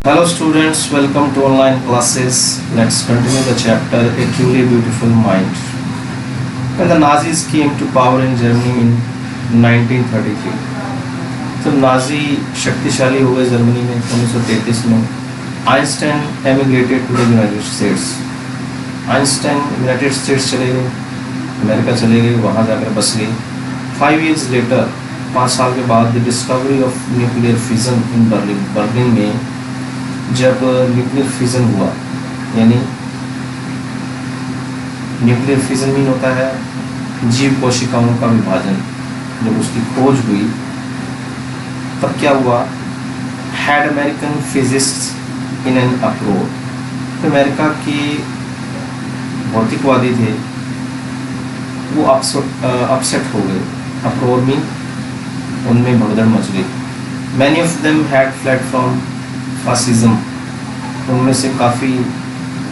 Hello students, welcome to online classes. Let's continue the chapter A Truly Beautiful Mind. When the Nazis came to power in Germany in 1933, तो Nazi शक्तिशाली हो गए Germany में 1933 में. Einstein emigrated to the United States. Einstein United States चले गए, America चले गए, वहाँ जाकर बस गए. 5 years later, 5 साल के बाद the discovery of nuclear fission in Berlin में जब न्यूक्लियर फिजन हुआ, यानी न्यूक्लियर फिजन मीन होता है जीव कोशिकाओं का विभाजन. जब उसकी खोज हुई तब क्या हुआ, had American physicist in an अप्रोर. तो अमेरिका के भौतिकवादी थे वो अपसेट हो गए. अप्रोर मीन उनमें भगदड़ मच गई. Many of them had fled from fascism. उनमें से काफ़ी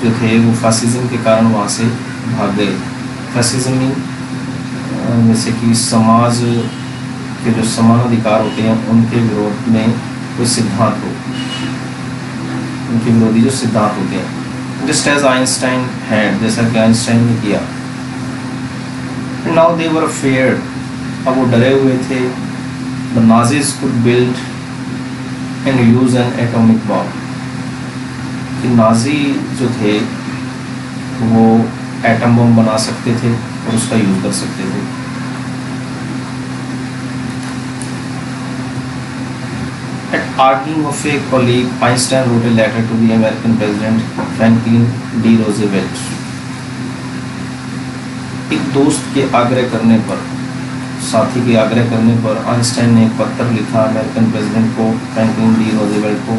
जो थे वो फासिज्म के कारण वहाँ से भाग गए. फासिज्म मीन जैसे कि समाज के जो समान अधिकार होते हैं उनके विरोध में कोई सिद्धांत हो, उनके विरोधी जो सिद्धांत होते हैं. जस्ट एज आइंस्टाइन हैड, जैसा कि आइंस्टाइन ने किया. नाउ दे वर अफेयर्ड, अब वो डरे हुए थे. The Nazis could build and use N atomic bomb. कि नाजी जो थे वो एटम बम बना सकते थे और उसका यूज कर सकते थे. At arguing of a colleague, Einstein wrote a letter to the American President Franklin D. Roosevelt. एक दोस्त के आग्रह करने पर, साथी के आग्रह करने पर आइंस्टाइन ने एक पत्र लिखा अमेरिकन प्रेसिडेंट को, फ्रैंकलिन डी रोजवेल्ट को,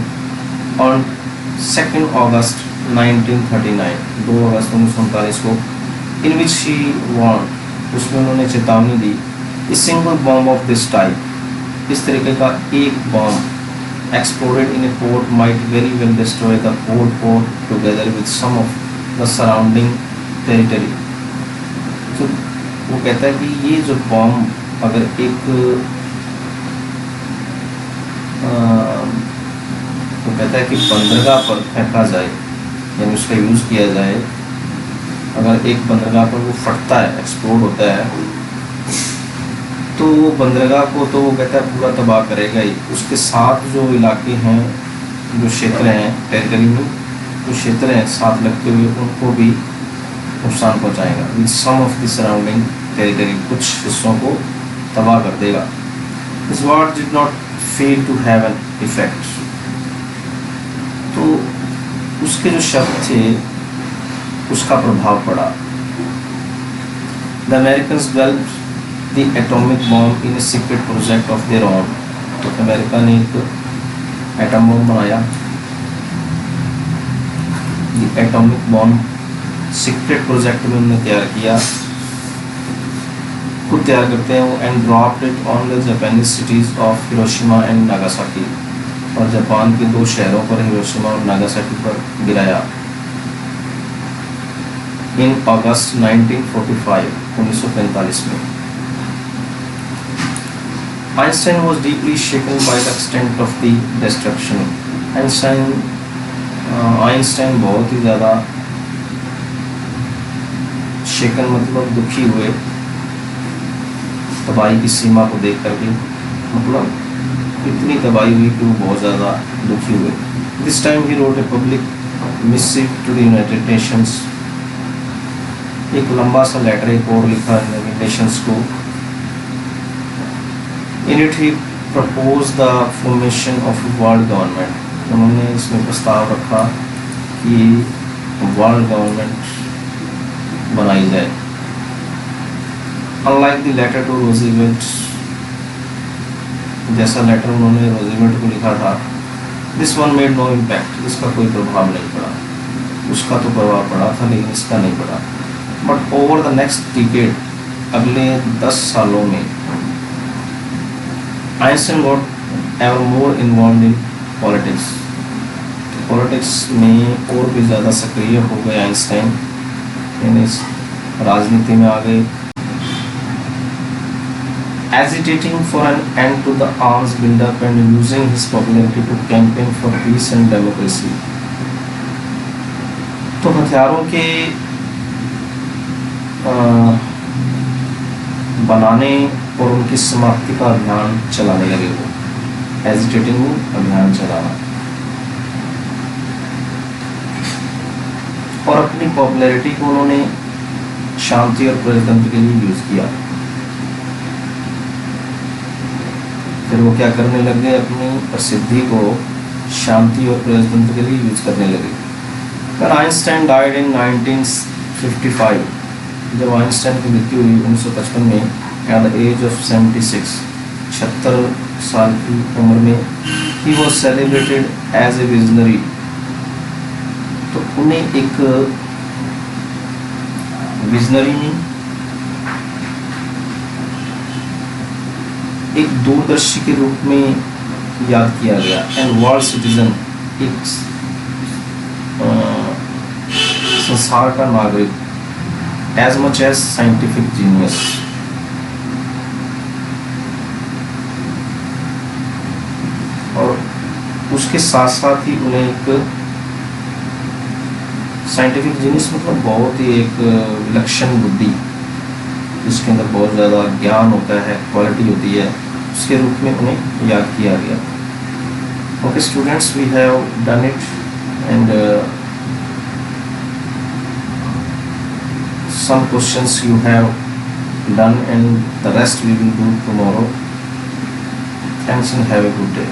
और 2 अगस्त 1939, 2 अगस्त 1939 को, इन विच ही वार्नड, उसमें उन्होंने चेतावनी दी, a single bomb of this type, इस तरीके का एक bomb exploded in a port might very well destroy the whole port together with some of the surrounding territory. तो वो कहता है कि ये जो बॉम्ब अगर एक वो कहता है कि बंदरगाह पर फेंका जाए, यानी उसका यूज़ किया जाए, अगर एक बंदरगाह पर वो फटता है, एक्सप्लोड होता है, तो वो बंदरगाह को तो वो कहता है पूरा तबाह करेगा ही. उसके साथ जो इलाके हैं, जो क्षेत्र हैं टेरिटरी में, जो क्षेत्र हैं साथ लगते हुए, उनको भी नुकसान पहुंचाएगा. With some of the surrounding territory, कुछ हिस्सों को तबाह कर देगा. This word did not fail to have an effect. तो उसके जो शब्द थे उसका प्रभाव पड़ा. The Americans developed the atomic bomb in a secret project of their own. तो अमेरिका ने एक एटम बम बनाया. The atomic bomb secret project में उन्होंने तैयार किया, खुद तैयार करते हैं वो, and dropped it on the Japanese cities of Hiroshima and Nagasaki, और जापान के 2 शहरों पर, हिरोशिमा और नागासाकी पर गिराया. इन अगस्त 1945, 1945 में. Einstein was deeply shaken by the extent of the destruction. Einstein बहुत ही ज़्यादा शेकन मतलब दुखी हुए तबाही की सीमा को देख करके. मतलब इतनी तबाही हुई कि वो बहुत ज़्यादा दुखी हुए. This time he wrote a public missive to the United Nations. एक लंबा सा लेटर, एक और लिखा यूनाइटेड नेशंस को. In it he proposed the formation of a world government. उन्होंने इसमें प्रस्ताव रखा कि वर्ल्ड गवर्नमेंट बनाई जाए. Unlike the letter to Roosevelt, जैसा लेटर उन्होंने रोजवेल्ट को लिखा था, this one made no impact. इसका कोई प्रभाव नहीं पड़ा. उसका तो प्रभाव पड़ा था लेकिन इसका नहीं पड़ा. But over the next decade, अगले 10 सालों में Einstein got ever more involved in politics. Politics में और भी ज़्यादा सक्रिय हो गए आइंस्टाइन, यानी राजनीति में आ गए. agitating for an end to the arms build-up and using his popularity to campaign for peace and democracy. तो हथियारों के बनाने और उनकी समाप्ति का अभियान चलाने लगे वो, एजिटेटिंग अभियान चलाना, और अपनी पॉपुलैरिटी को उन्होंने शांति और प्रजातंत्र के लिए यूज किया। फिर वो क्या करने लगे, अपनी प्रसिद्धि को शांति और प्रजातंत्र के लिए यूज करने लगे। When Einstein died in 1955, जब आइंस्टाइन की मृत्यु हुई 1955 में, एट द एज ऑफ 76, 76 साल की उम्र में, he was celebrated as a visionary. तो उन्हें एक विजनरी में, एक दूरदर्शी के रूप में याद किया गया, एंड वर्ल्ड सिटीजन, एक संसार का नागरिक, as much as scientific genius. और उसके साथ साथ ही उन्हें एक साइंटिफिक जीनियस मतलब बहुत ही एक विलक्षण बुद्धि, जिसके अंदर बहुत ज़्यादा ज्ञान होता है, क्वालिटी होती है, उसके रूप में उन्हें याद किया गया। Okay students, we have done it, and some questions you have done, and the rest we will do tomorrow. Thanks and have a good day.